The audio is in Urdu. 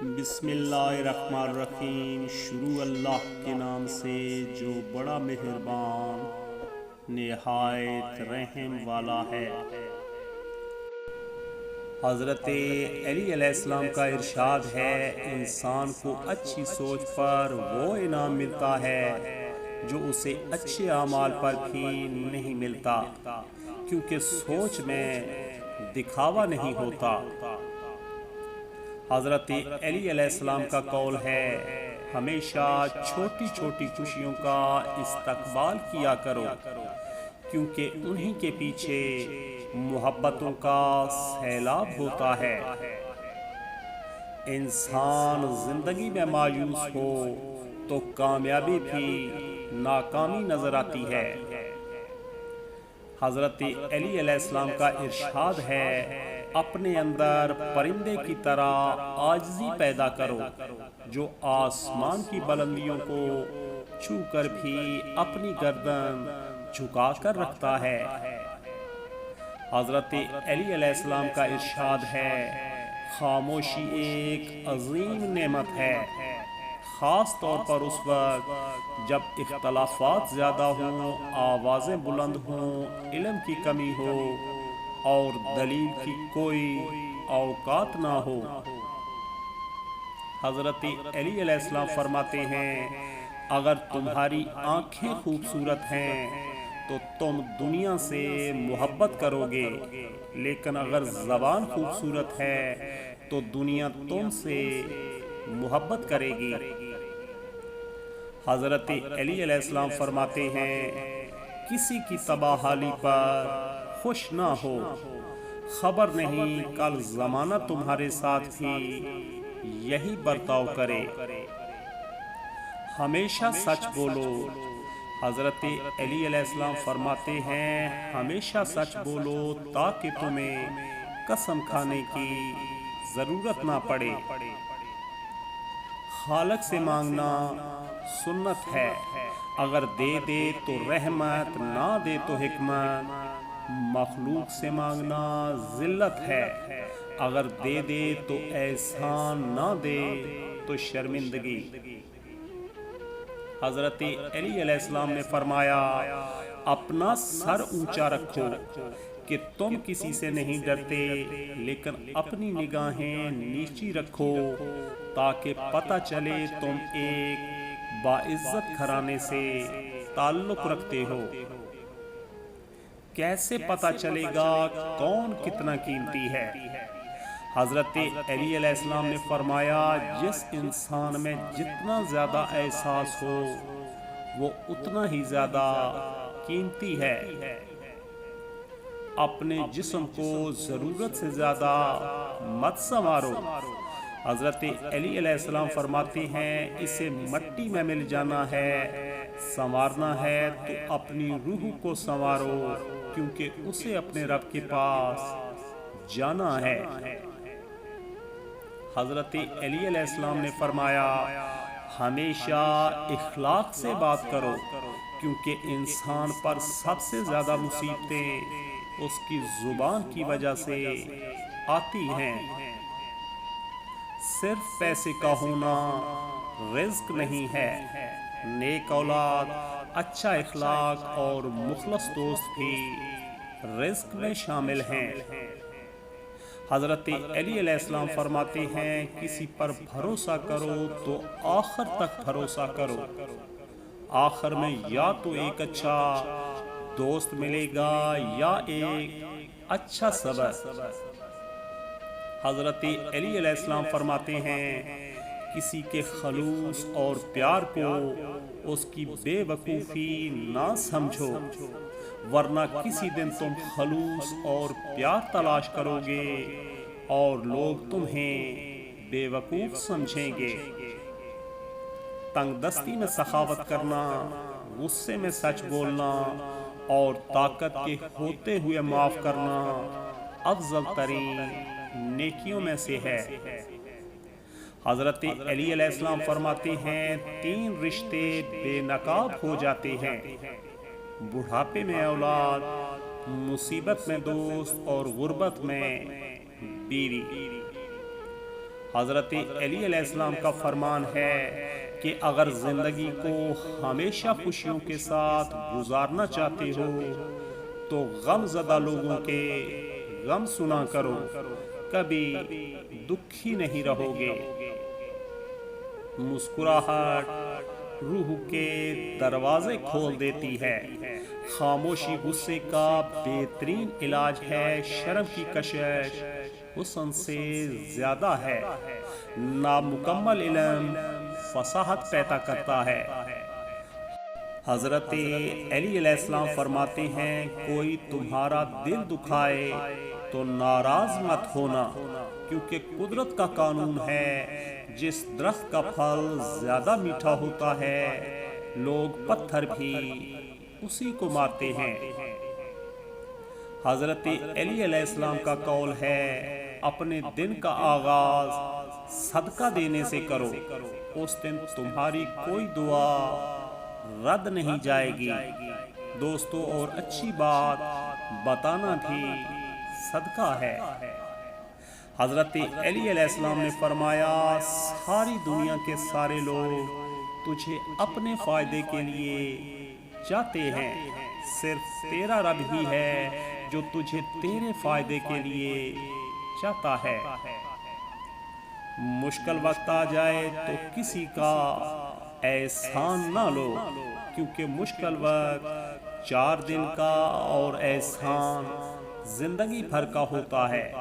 بسم اللہ الرحمن الرحیم۔ شروع اللہ کے نام سے جو بڑا مہربان نہایت رحم والا ہے۔ حضرت علی علیہ السلام کا ارشاد ہے، انسان کو اچھی سوچ پر وہ انعام ملتا ہے جو اسے اچھے اعمال پر بھی نہیں ملتا، کیونکہ سوچ میں دکھاوا نہیں ہوتا۔ حضرت علی علیہ السلام کا قول ہے، ہمیشہ چھوٹی چھوٹی خوشیوں کا استقبال کیا کرو، کیونکہ انہی کے پیچھے محبتوں کا سیلاب ہوتا ہے۔ انسان زندگی میں مایوس ہو تو کامیابی بھی ناکامی نظر آتی ہے۔ حضرت علی علیہ السلام کا ارشاد ہے، اپنے اندر پرندے کی طرح عاجزی پیدا کرو جو آسمان کی بلندیوں کو چھو کر بھی اپنی گردن جھکا کر رکھتا ہے۔ حضرت علی علیہ السلام کا ارشاد ہے، خاموشی ایک عظیم نعمت ہے، خاص طور پر اس وقت جب اختلافات زیادہ ہوں، آوازیں بلند ہوں، علم کی کمی ہو اور دلیل کی کوئی اوقات نہ ہو۔ حضرت علی علیہ السلام فرماتے ہیں، اگر تمہاری آنکھیں خوبصورت ہیں تو تم دنیا سے محبت کرو گے، لیکن اگر زبان خوبصورت ہے تو دنیا تم سے محبت کرے گی۔ حضرت علی علیہ السلام فرماتے ہیں، کسی کی تباہی پر خوش نہ ہو، خبر نہیں کل زمانہ تمہارے ساتھ بھی یہی برتاؤ کرے۔ ہمیشہ سچ بولو۔ حضرت علی علیہ السلام فرماتے ہیں، ہمیشہ سچ بولو تاکہ تمہیں قسم کھانے کی ضرورت نہ پڑے۔ خالق سے مانگنا سنت ہے، اگر دے دے تو رحمت، نہ دے تو حکمت۔ مخلوق سے مانگنا ذلت ہے، اگر دے دے تو احسان، نہ دے تو شرمندگی۔ حضرت علی علیہ السلام نے فرمایا، اپنا سر اونچا رکھو کہ تم کسی سے نہیں ڈرتے، لیکن اپنی نگاہیں نیچی رکھو تاکہ پتہ چلے تم ایک باعزت گھرانے سے تعلق رکھتے ہو۔ کیسے پتہ چلے گا کون کتنا قیمتی ہے؟ حضرت علی علیہ السلام نے فرمایا، جس انسان میں جتنا زیادہ احساس ہو وہ اتنا ہی زیادہ قیمتی ہے۔ اپنے جسم کو ضرورت سے زیادہ مت سنوارو۔ حضرت علی علیہ السلام فرماتے ہیں، اسے مٹی میں مل جانا ہے، سنوارنا ہے تو اپنی روح کو سنوارو، کیونکہ اسے اپنے رب کے پاس جانا ہے۔ حضرت علی علیہ السلام نے فرمایا، ہمیشہ اخلاق سے بات کرو، کیونکہ انسان پر سب سے زیادہ مصیبتیں اس کی زبان کی وجہ سے آتی ہیں۔ صرف پیسے کا ہونا رزق نہیں ہے، نیک اولاد، اچھا اخلاق اور مخلص دوست بھی رزق میں شامل ہیں۔ حضرت علی علیہ السلام فرماتے ہیں، کسی پر بھروسہ کرو تو آخر تک بھروسہ کرو، آخر میں یا تو ایک اچھا دوست ملے گا یا ایک اچھا سبب۔ حضرت علی علیہ السلام فرماتے ہیں، کسی کے خلوص اور پیار کو اس کی بے وقوفی نہ سمجھو، ورنہ کسی دن تم خلوص اور پیار تلاش کرو گے اور لوگ تمہیں بے وقوف سمجھیں گے۔ تنگ دستی میں سخاوت کرنا، غصے میں سچ بولنا اور طاقت کے ہوتے ہوئے معاف کرنا افضل ترین نیکیوں میں سے ہے۔ حضرت علی علیہ السلام فرماتے ہیں، 3 رشتے بے نقاب ہو جاتے ہیں، بڑھاپے میں اولاد، مصیبت میں دوست اور غربت میں بیوی۔ حضرت علی علیہ السلام کا فرمان ہے کہ اگر زندگی کو ہمیشہ خوشیوں کے ساتھ گزارنا چاہتے ہو تو غم زدہ لوگوں کے غم سنا کرو، کبھی دکھی نہیں رہو گے۔ مسکراہٹ روح کے دروازے کھول دیتی ہے۔ خاموشی غصے کا بہترین علاج ہے۔ شرم کی کشش حسن سے زیادہ ہے۔ نامکمل علم فصاحت پیدا کرتا ہے۔ حضرت علی علیہ السلام فرماتے ہیں کوئی تمہارا دل دکھائے تو ناراض مت ہونا، کیونکہ قدرت کا قانون ہے جس درخت کا پھل زیادہ میٹھا ہوتا ہے لوگ پتھر بھی اسی کو مارتے ہیں۔ حضرت علی علیہ السلام کا قول ہے اپنے دن کا آغاز صدقہ دینے سے کرو، اس دن تمہاری کوئی دعا رد نہیں جائے گی۔ دوستو، اور اچھی بات بتانا بھی صدقہ ہے۔ حضرت علی علیہ السلام نے فرمایا ساری دنیا کے سارے لوگ تجھے اپنے فائدے کے لیے چاہتے ہیں، صرف تیرا رب ہی ہے جو تجھے تیرے فائدے کے لیے چاہتا ہے۔ مشکل وقت آ جائے تو کسی کا احسان نہ لو، کیونکہ مشکل وقت 4 دن کا اور احسان زندگی بھر کا ہوتا ہے۔